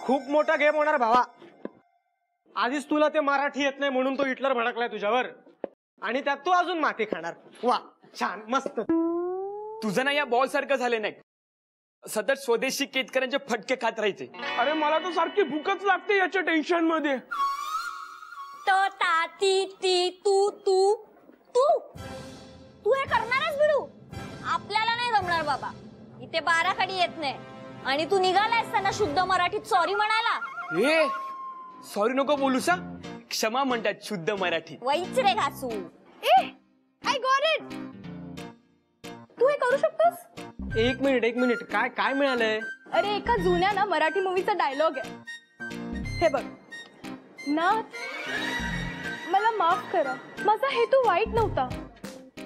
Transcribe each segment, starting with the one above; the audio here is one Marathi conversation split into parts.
खूप मोठा गेम होणार भावा. आधीच तुला ते मराठी येत नाही म्हणून तो हिटलर भडकलाय तुझ्यावर आणि त्यात तू अजून माती खाणार. वा छान मस्त. तुझं ना या बॉल सारखं झाले नाही, सतत स्वदेशी केतकऱ्यांचे फटके खात राहायचे. अरे मला तर सारखी भूकच लागते याच्या टेन्शन मध्ये. तो ता ती ती तू तू तू तू हे करणारच बिडू. आपल्याला नाही जमणार बाबा, इथे 12 कडी येत नाही. आणि तू निघालायस ना शुद्ध मराठीत सॉरी म्हणायला. ए सॉरी नको बोलू सा, क्षमा म्हणतात शुद्ध मराठीत. वैच रे घासू. ए आय गॉट इट. तू हे करू शकतोस. एक मिनिट काय काय मिळालंय. अरे एका जुन्या ना मराठी मूवीचा डायलॉग आहे. हे बघ ना, मला माफ करा, माझा हेतू वाईट नव्हता.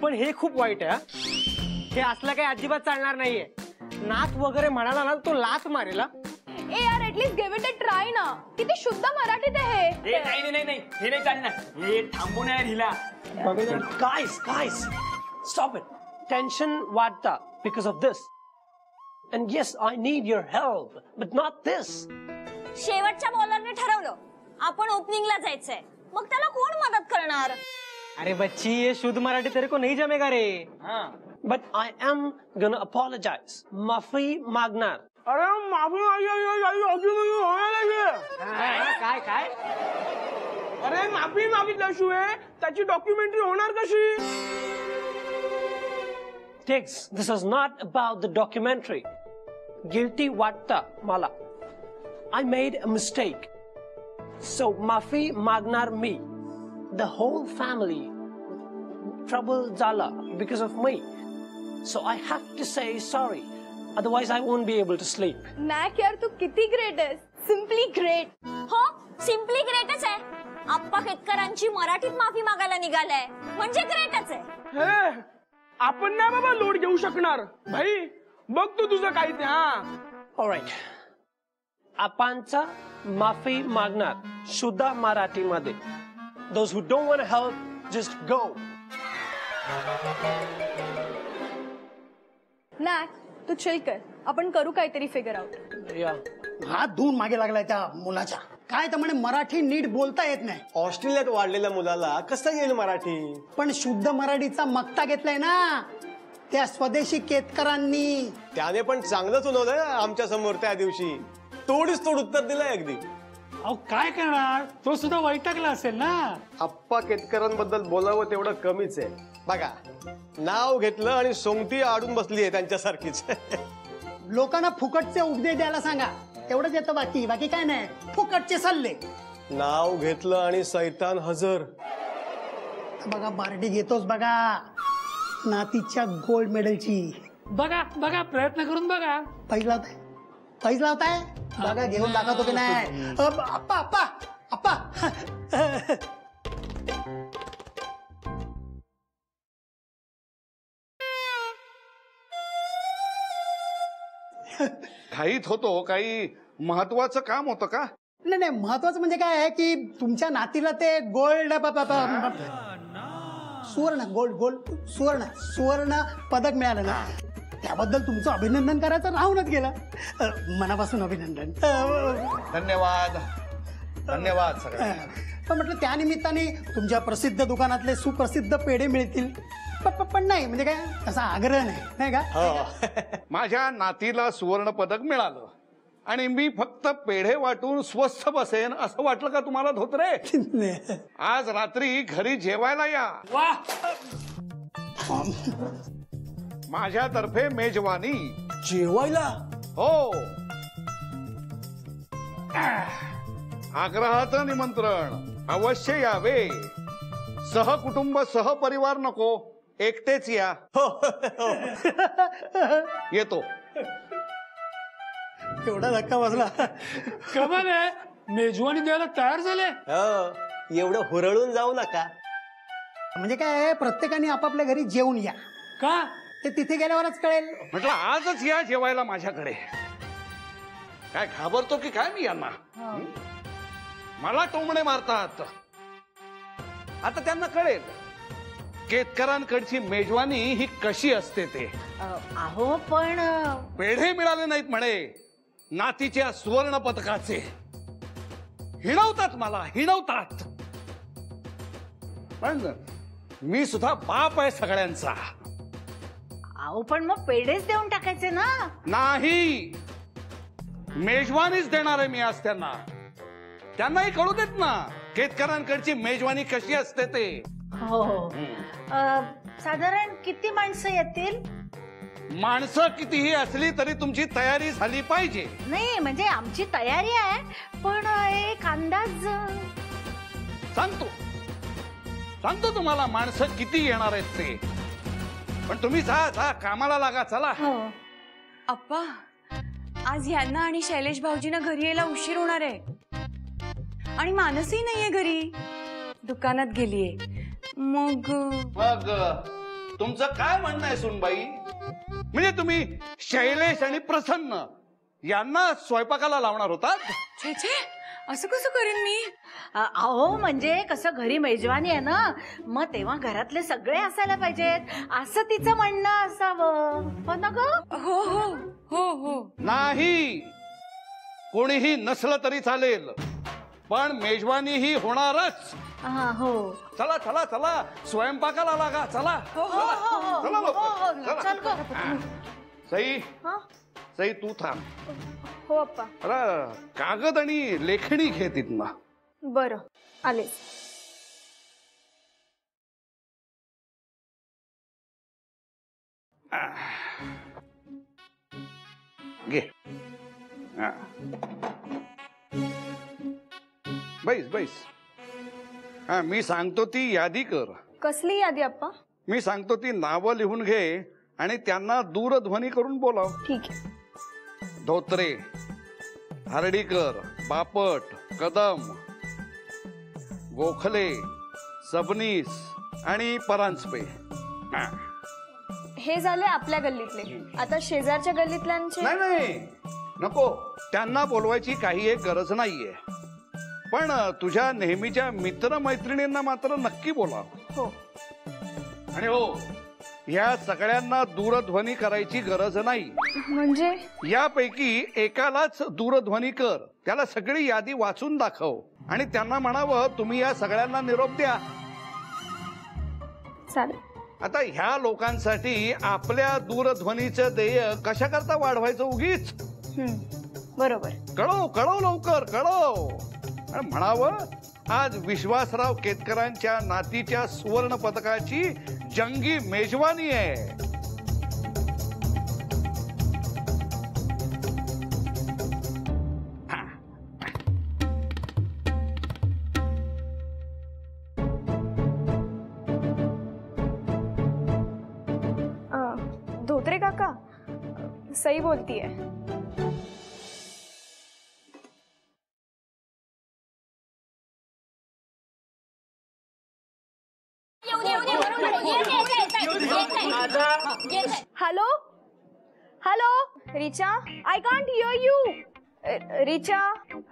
पण हे खूप वाईट आहे. हे असलं काही अजिबात चालणार नाहीये. नाथ वगैरे म्हणाला ना तो लाथ मारेला. ए यार at least give it a try ना. किती शुद्ध मराठीत आहे ए नाही नाही नाही, हे नाही चालणार. हे थांबू नये हिला. Guys, stop it. Tension वाढता because of this. And yes, I need your help, but not this. शेवटच्या बॉलरने ठरवलं आपण ओपनिंगला जायचंय, मग त्याला कोण मदत करणार. अरे बच्ची ये शुद्ध मराठी तेरे को नहीं जमेगा रे. But I am gonna apologize. माफी मागणार. अरे माफी काय काय. अरे माफी मागितल्याशिवाय त्याची डॉक्युमेंटरी होणार कशी. Tiggs, this is not about the documentary. Guilty वाटता मला. I made a mistake. So माफी मागणार मी. The whole family trouble झाला because of me. So I have to say sorry. Otherwise I won't be able to sleep. NAAC यार तू किती ग्रेट आहेस. Simply great. हो सिम्पली ग्रेटच आहे. आप्पा केतकरांची मराठीत माफी मागायला निघालाय म्हणजे ग्रेटच आहे. हे आपण नाही बाबा लोड घेऊ शकणार. भाई बघ तू तुझं काय ते. Alright. आपांचा माफी मागणार शुद्ध मराठीमध्ये. Those who don't want to help, just go. नॅक तू चिल कर, आपण करू काहीतरी फिगर आउट. हात धुवून मागे लागलाय त्या मुलाच्या. काय तर म्हणे मराठी नीट बोलता येत नाही. ऑस्ट्रेलियात वाढलेल्या मुलाला कसं येईल मराठी. पण शुद्ध मराठीचा मक्ता घेतलाय ना त्या स्वदेशी केतकरांनी. त्याने पण चांगलंच उनवलंय आमच्या समोर त्या दिवशी. तोडीच तोड उत्तर दिलंय अगदी. अहो काय करणार, तो सुद्धा वैतागला असेल ना. आप्पा केतकरांबद्दल बोलावं तेवढं कमीच आहे. बघा नाव घेतलं आणि सोंगटी आडून बसली आहे त्यांच्यासारखीच. लोकांना फुकटचे उपदेश द्यायला सांगा, एवढंच येतं. बाकी काय नाही. फुकटचे सल्ले. नाव घेतलं आणि सैतान हजर. बघा बार्डी घेतोस बघा नातीच्या गोल्ड मेडलची. बघा बघा प्रयत्न करून बघा. पैज लावताय बघा. घेऊन दाखवतो की नाही. अप्पा घाईत होतो. काही महत्वाचं काम होतं का. नाही महत्वाचं म्हणजे काय आहे की तुमच्या नातीला ते गोल्ड सुवर्ण पदक मिळालं ना, त्याबद्दल तुमचं अभिनंदन करायचं राहूनच गेलं. मनापासून अभिनंदन. धन्यवाद सगळ्यांना. पण म्हटलं त्या निमित्ताने तुमच्या प्रसिद्ध दुकानातले सुप्रसिद्ध पेढे मिळतील. पण नाही म्हणजे काय असा आग्रह नाही का. माझ्या नातीला सुवर्ण पदक मिळालं आणि मी फक्त पेढे वाटून स्वस्थ बसेन असं वाटलं का तुम्हाला धोत्रे. आज रात्री घरी जेवायला या. माझ्यातर्फे मेजवानी. जेवायला. हो. आग्रहाचं निमंत्रण. अवश्य यावे. सहकुटुंब सहपरिवार नको, एकटेच या. येतो. एवढा धक्का बसला. कमाल आहे, मेजवानी द्यायला तयार झाले. एवढं हुरळून जाऊ नका. म्हणजे काय प्रत्येकाने आपापल्या घरी जेवून या. का ते तिथे गेल्यावरच कळेल. म्हटलं आजच या जेवायला माझ्याकडे. काय घाबरतो की काय मी यांना. मला टोमणे मारतात. आता त्यांना कळेल केतकरांकडची मेजवानी ही कशी असते ते. अहो पण पेढे मिळाले नाहीत म्हणे नातीच्या सुवर्ण पदकाचे हिणवतात, मला हिणवतात. पण मी सुद्धा बाप आहे सगळ्यांचा. अहो पण मग पेढेच देऊन टाकायचे ना. नाही, मेजवानीच देणार आहे मी आज त्यांना. त्यांनाही कळू देत ना केतकरांकडची मेजवानी कशी असते ते. हो. साधारण किती माणसं येतील? माणसं कितीही असली तरी तुमची तयारी झाली पाहिजे. नाही म्हणजे आमची तयारी आहे, पण एक अंदाज सांगतो तुम्हाला माणसं किती येणार आहेत ते. पण तुम्ही जा कामाला लागा. चला. अप्पा, आज ह्यांना आणि शैलेश भाऊजींना घरी यायला उशीर होणार आहे. आणि मानसही नाहीये घरी, दुकानात गेलीये. मग तुमचं काय म्हणणं आहे सुनबाई? म्हणजे तुम्ही शैलेश आणि प्रसन्न यांना स्वयंपाकाला लावणार होतात? छे छे, असं कसं करेन मी? अहो म्हणजे कसं घरी मेजवानी आहे ना, मग तेव्हा घरातले सगळे असायला पाहिजेत असं तिचं म्हणणं असावं. हो ना ग? हो हो हो हो. नाही, कोणीही नसलं तरी चालेल, पण मेजवानी ही होणारच. हो. चला चला चला, स्वयंपाकाला लागा. चला चला लवकर. चल ग. सई तू थांब. हो अप्पा. अरे कागद आणि लेखणी घे तिथनं. बरं आले. घे. बैस. हा, मी सांगतो ती यादी कर. कसली यादी अप्पा? मी सांगतो ती नावं लिहून घे आणि त्यांना दूरध्वनी करून बोलाव. ठीक आहे. धोत्रे, हर्डीकर, बापट, कदम, गोखले, सबनीस आणि परांजपे. हे झाले आपल्या गल्लीतले. आता शेजारच्या गल्लीतल्यांचे. नाही नको, त्यांना बोलवायची काही एक गरज नाहीये. पण तुझ्या नेहमीच्या मित्रमैत्रिणींना मात्र नक्की बोलाव. हो. आणि हो, या सगळ्यांना दूरध्वनी करायची गरज नाही. म्हणजे यापैकी एकालाच दूरध्वनी कर, त्याला सगळी यादी वाचून दाखव आणि त्यांना म्हणावं तुम्ही या सगळ्यांना निरोप द्या. चालेल. आता ह्या लोकांसाठी आपल्या दूरध्वनीचं देय कशा करता वाढवायचं उगीच. बरोबर. कळव लवकर कळव. म्हणावं आज विश्वासराव केतकरांच्या नातीच्या सुवर्ण पदकाची जंगी मेजवानी आहे. धोत्रे काका, सई बोलतीये. Hello hello Richa, I can't hear you. Richa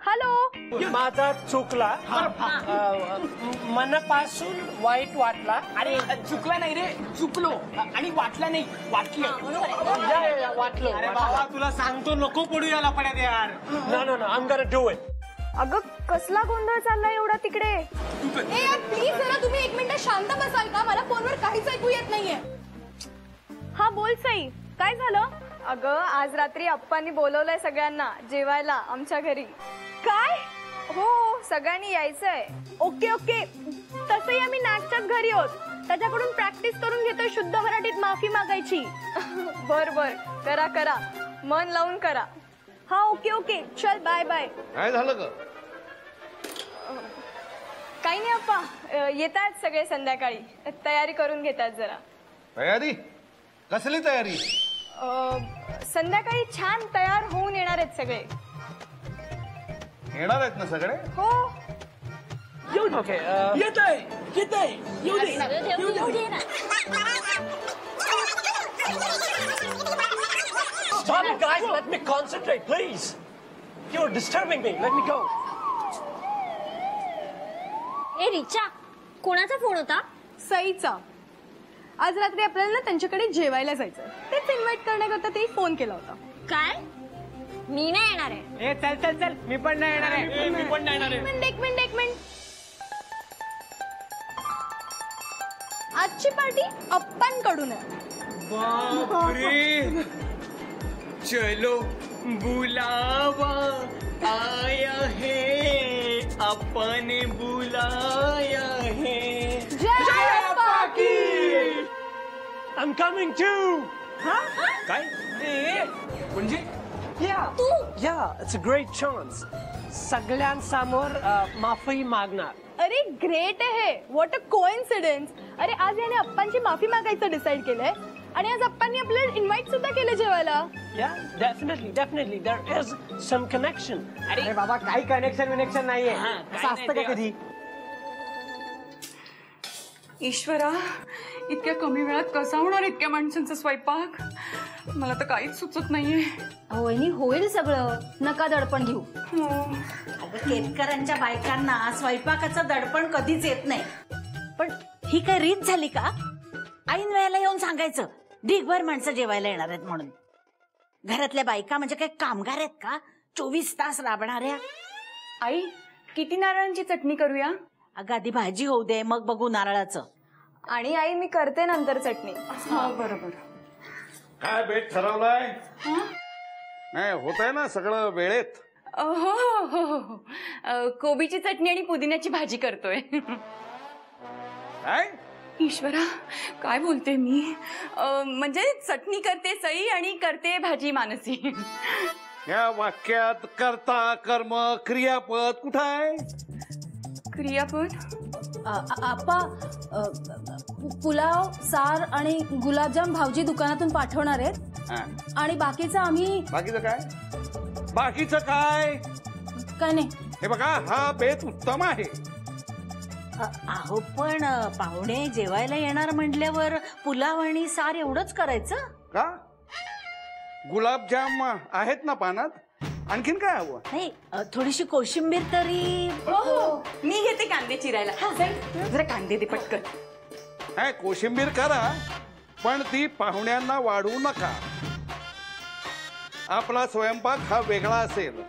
hello. माझा चुकला, मनापासून वाईट वाटला. अरे चुकला नाही रे, चुकलो. आणि वाटला नाही, वाटलं. वाटलं. अरे बाबा तुला सांगतो नको पडू याला पड्यात यार. No, I'm gonna do it. अगं कसला गोंधळ चाललाय एवढा तिकडे. प्लीज जरा तुम्ही एक मिनिट शांत बसाल का? मला फोनवर काहीच ऐकू येत नाहीये. हा बोल सई, काय झालं? अगं आज रात्री अप्पांनी बोलवलंय सगळ्यांना जेवायला आमच्या घरी. काय? हो, सगळ्यांनी यायचंय. Okay okay. तसंही आम्ही नाटकात घरी आहोत, त्याच्याकडून प्रॅक्टिस करून घेतोय शुद्ध मराठीत माफी मागायची. बर बर, करा करा, मन लावून करा. हा ओके ओके, चल बाय बाय. काय झालं ग? काही नाही अप्पा, येतात सगळे संध्याकाळी, तयारी करून घेतात जरा. तयारी? कसली तयारी? संध्याकाळी छान तयार होऊन येणार आहेत सगळे. येणार आहेत ना सगळे? हो. Okay. येत आहे. येऊ दे. Stop it, guys. Let me concentrate, please. You're disturbing me. Let me go. ए रिचा, कोणाचा फोन होता? सईचा. आज रात्री आपल्याला त्यांच्याकडे जेवायला जायचं, तेच इन्व्हाइट करण्याकरता ते फोन केला होता. काय? मी नाही येणार आहे. ए चल चल चल, मी पण नाही येणार आहे. मी पण नाही येणार आहे. एक मिनिट. आजची पार्टी अप्पांकडून आहे. बापरे, चलो बुलावा आया है, अपन बुलाया है. जय अप्पा की. I'm coming too. काय म्हणजे Yeah, it's a great chance. सगळ्यांसमोर माफी मागणार. अरे ग्रेट आहे. What a coincidence. अरे आज याने अप्पांची माफी मागायचं डिसाईड केलंय आणि आज अप्पांनी आपल्याला इन्व्हाइट सुद्धा केलं जेवायला. Yeah, definitely. There is some connection. अरे बाबा, काही कनेक्शन नाहीये. असं असतं का कधी? ईश्वरा, इतक्या कमी वेळात कसा होणार इतक्या माणसांचा स्वयंपाक? मला तर काहीच सुचत नाहीये. वहिनी होईल सगळं, नका दडपण घेऊ. अगं केतकरांच्या बायकांना स्वयंपाकाचं दडपण कधीच येत नाही. पण ही काय रीत झाली का? ऐन वेळेला येऊन सांगायचं ढीगभर माणसं जेवायला येणार आहेत म्हणून. घरातल्या बायका म्हणजे काय कामगार आहेत का 24 तास राबणाऱ्या? आई, किती नारळांची चटणी करूया? अगं आधी भाजी होऊ दे, मग बघू नारळाचं. आणि आई मी करते नंतर चटणी. बरोबर. काय बेट ठरवलाय? नाही होत आहे ना सगळं वेळेत. हो. कोबीची चटणी आणि पुदिन्याची भाजी करतोय. काय? ईश्वरा, काय बोलते मी? म्हणजे चटणी करते सई आणि करते भाजी मानसी. या वाक्यात कर्ता कर्म क्रियापद कुठं आहे? क्रियापद? आप्पा, पुलाव, सार आणि गुलाबजाम भाऊजी दुकानातून पाठवणार आहेत आणि बाकीचं आम्ही. बाकीचं काय? काय नाही. हे बघा, हा बेत उत्तम आहे. अहो पण पाहुणे जेवायला येणार म्हटल्यावर पुलाव आणि सार एवढंच करायचं का? गुलाबजाम आहेत ना पानात? आणखीन काय हवं? नाही, थोडीशी कोशिंबीर तरी. हो, मी घेते कांदे चिरायला. जरा कांदे दे पटकन. काय कोशिंबीर करा, पण ती पाहुण्यांना वाढवू नका. आपला स्वयंपाक हा वेगळा असेल.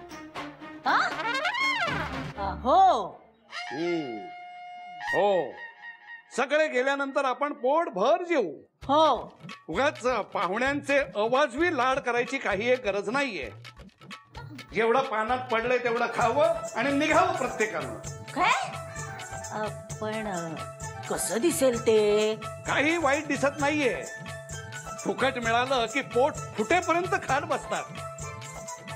हो, सगळे गेल्यानंतर आपण पोटभर जेवू. हो. उगाच पाहुण्यांचे अवाजवी लाड करायची काही एक गरज नाहीये. जेवढं पानात पडलंय तेवढं खावं आणि निघावं प्रत्येकानं. काय? पण कसं दिसेल ते? काही वाईट दिसत नाहीये. फुकट मिळालं की पोट फुटेपर्यंत खात बसतात.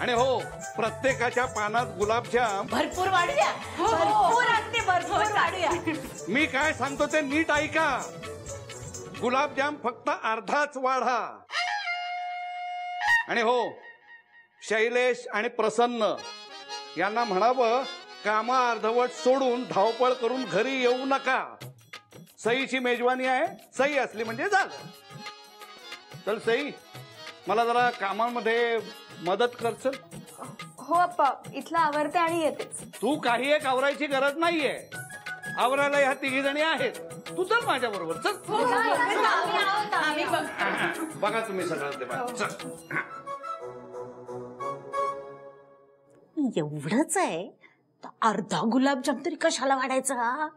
आणि हो, प्रत्येकाच्या पानात गुलाबजाम भरपूर वाढूया. भरपूर वाढूया. मी काय सांगतो ते नीट ऐका. गुलाबजाम फक्त अर्धाच वाढा. आणि हो, शैलेश आणि प्रसन्न यांना म्हणावं कामा अर्धवट सोडून धावपळ करून घरी येऊ नका. सईची मेजवानी आहे, सई असली म्हणजे झालं. चल सई, मला जरा कामामध्ये मदत करचल. हो अप्पा, इथला आवरते आणि येतेच. तू काही एक आवरायची गरज नाहीये. आवरायला ह्या 3 जणी आहेत. तू चल माझ्या बरोबर. चल. बघा तुम्ही सगळं ते बघा. चल. एवढंच आहे तर अर्धा गुलाबजाम तरी कशाला वाढायचा?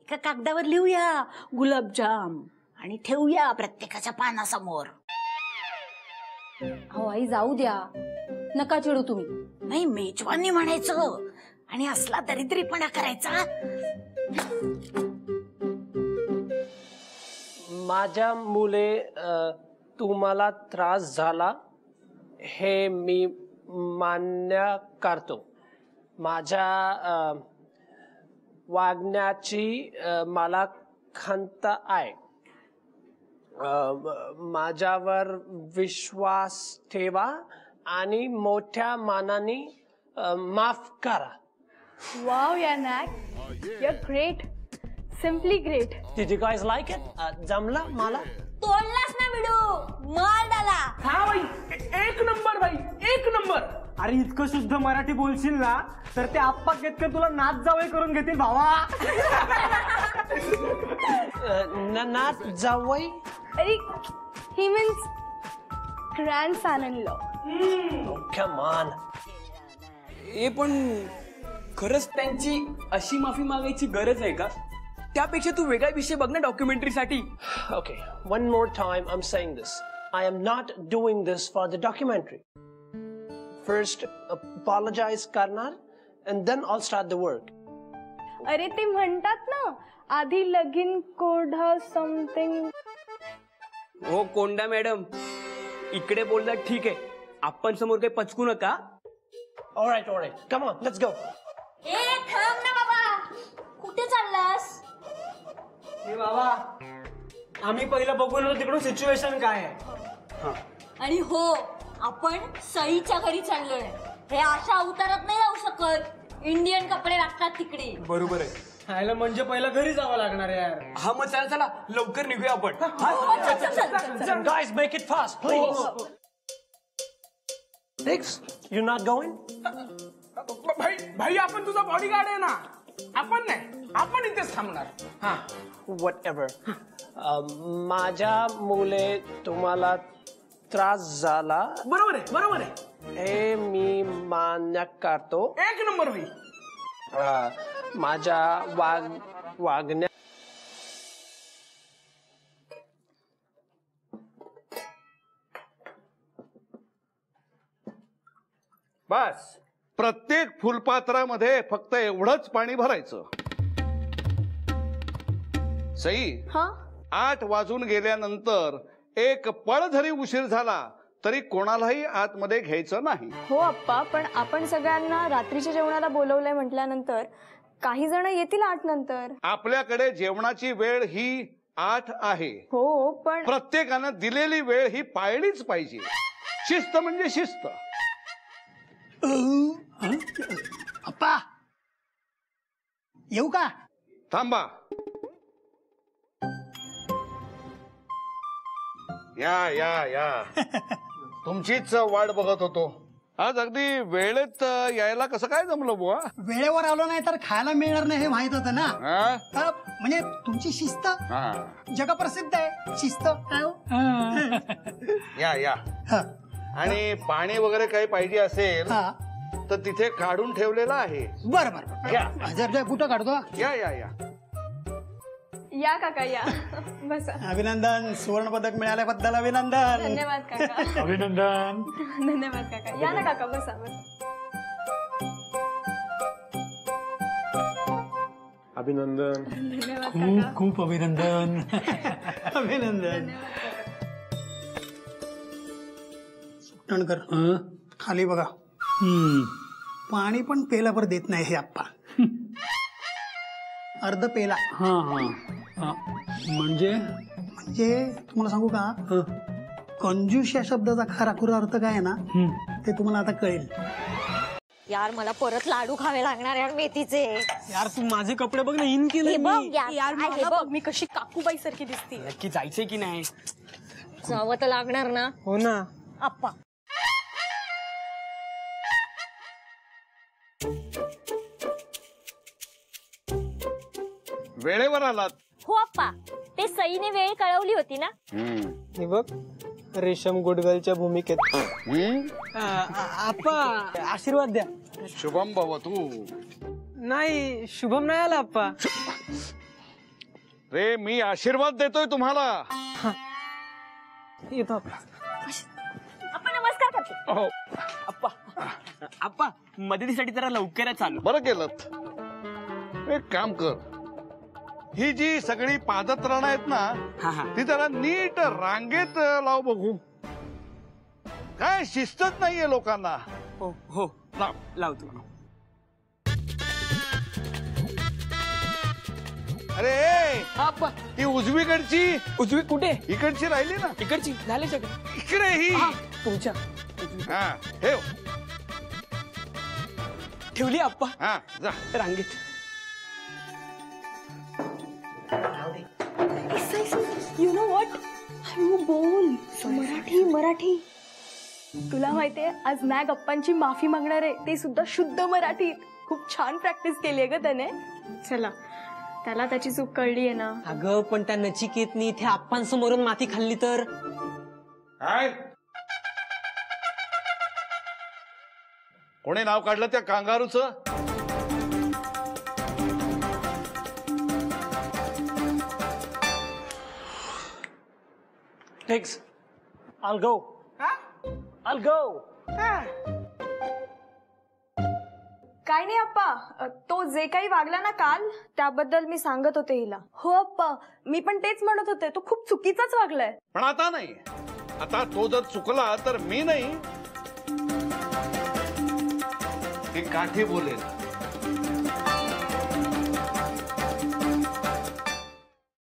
एका कागदावर लिहूया गुलाबजाम आणि ठेवूया प्रत्येकाच्या पानासमोर. हो आई, जाऊ द्या, नका चिडू तुम्ही. नाही, मेजवानी म्हणायचं आणि असला दरिद्रीपणा करायचा. माझ्या मुले तुम्हाला त्रास झाला हे मी मान्य करतो. माझ्या वागण्याची मला खंत आहे. माझ्यावर विश्वास ठेवा आणि मोठ्या मानाने माफ करा. वाव यानॅक, you're great, simply great. Did you guys like it? जमला मला? तोडलास ना बिडू, माल डाला. हा बाई, एक नंबर बाई, एक नंबर. अरे इतकं शुद्ध मराठी बोलशील ना तर ते आप्पा केतकर तुला नाच जावई करून घेतील भावा. नाच जावई? अरे ही means grandson in law. Come on. पण खरंच त्यांची अशी माफी मागायची गरज आहे का? त्यापेक्षा तू वेगळा विषय बघ ना डॉक्युमेंटरीसाठी. Okay, one more time I'm saying this. I am not doing this for the documentary. First, apologize करणार and then I'll start the work. अरे ते म्हणतात ना आधी लगीन कोढा समथिंग. हो कोंडा मॅडम, इकडे बोलला ठीक आहे, आपण समोर काही पचकू नका. All right. Come on, let's go. ए थांब ना बाबा, कुठे चाललास? हे बाबा, आम्ही पहिलं बघून आलो तिकडून सिच्युएशन काय आहे. आणि हो, आपण सईच्या घरी चाललोय. हे अशा अवतारात नाही जाऊ शकत. इंडियन कपडे लागतात तिकडे. बरोबर आहे. खायला म्हणजे पहिलं घरी जावं लागणार यार. हा मग चला लवकर निघूया आपण. Guys, make it fast, please. Diggs, you're not going? भाई आपण तुझा बॉडीगार्ड आहे ना. आपण नाही, आपण इथेच थांबणार. हा Whatever. माझ्या मुले तुम्हाला त्रास झाला. बरोबर आहे. हे मी मान्य करतो. एक नंबर भाई. माझ्या वागण्या बस प्रत्येक फुलपात्रामध्ये फक्त एवढंच पाणी भरायचं. सई, 8 वाजून गेल्यानंतर एक पळ जरी उशीर झाला तरी कोणालाही आतमध्ये घ्यायचं नाही. हो अप्पा, पण आपण सगळ्यांना रात्रीच्या जेवणाला बोलवलंय म्हटल्यानंतर काही जण येतील 8 नंतर. आपल्याकडे जेवणाची वेळ ही 8 आहे. हो पण प्रत्येकानं दिलेली वेळ ही पाळलीच पाहिजे. शिस्त म्हणजे शिस्त. अप्पा येऊ का? थांबा. या तुमचीच वाट बघत होतो. आज अगदी वेळेत यायला कसं काय जमलं बुवा? वेळेवर आलो नाही तर खायला मिळणार नाही हे माहित होतं ना. म्हणजे तुमची शिस्त जगप्रसिद्ध आहे. शिस्त काय हो? या आणि पाणी वगैरे काही पाहिजे असेल तर तिथे काढून ठेवलेलं आहे. बरं जर कुठं काढतो? या या काका या. बसा. अभिनंदन, सुवर्ण पदक मिळाल्याबद्दल अभिनंदन. धन्यवाद काका. अभिनंदन. धन्यवाद काका. या ना काका, बसा. अभिनंदन. धन्यवाद खूप अभिनंदन. अभिनंदन. टणकर खाली बघा. पाणी पण पेलाभर देत नाही हे आप्पा. अर्ध पेला. म्हणजे तुम्हाला सांगू का, कंजूस या शब्दाचा खराखुरा अर्थ काय आहे ना ते तुम्हाला आता कळेल. यार मला परत लाडू खावे लागणार यार मेथीचे. यार तू माझे कपडे बघ ना, इन केले यार बघ मी कशी काकूबाई सारखी दिसते. नक्की जायचंय की नाही? जावं तर लागणार ना. हो ना आप्पा. वेळेवर आलात. हो आप्पा, ते सईने वेळ कळवली होती ना. हे बघ, रेशम गुडगलच्या भूमिकेत. आप्पा आशीर्वाद द्या. शुभम भव. तू नाही, शुभम नाही आला आप्पा. रे मी आशीर्वाद देतोय तुम्हाला. येतो आप्पा. आपण नमस्कार करतो. हो आप्पा मदतीसाठी जरा लवकरच आलो. बरं केलं. एक काम कर, ही जी सगळी पादत्राणं आहेत ना ती जरा नीट रांगेत लाव बघू. काय शिस्तच नाहीये लोकांना. हो लावतो. अरे आप्पा ती उजवीकडची. उजवी कुठे? इकडची राहिली ना. इकडची झाली सगळं. इकडे ही तुमच्या ठेव. ठेवली आप्पा. जा रांगेत. यू नो व्हॉट, यू बोल मराठी. तुला माहितीये आज मॅग अप्पांची माफी मागणार आहे, ते सुद्धा शुद्ध मराठीत. खूप छान प्रॅक्टिस केली आहे ग त्याने. चला, त्याला त्याची चूक कळली आहे ना. अगं पण त्या नचिकेतनी इथे आप्पांसमोरून माती खाल्ली तर. काय कोणी नाव काढलं त्या कांगारूचं? Tiggs, I'll go. I'll go. काय नाही अप्पा, तो जे काही वागला ना काल त्याबद्दल मी सांगत होते हिला. हो अप्पा, मी पण तेच म्हणत होते, तो खूप चुकीचाच वागलाय. पण आता नाही. आता तो जर चुकला तर मी नाही, ती काठी बोलेल.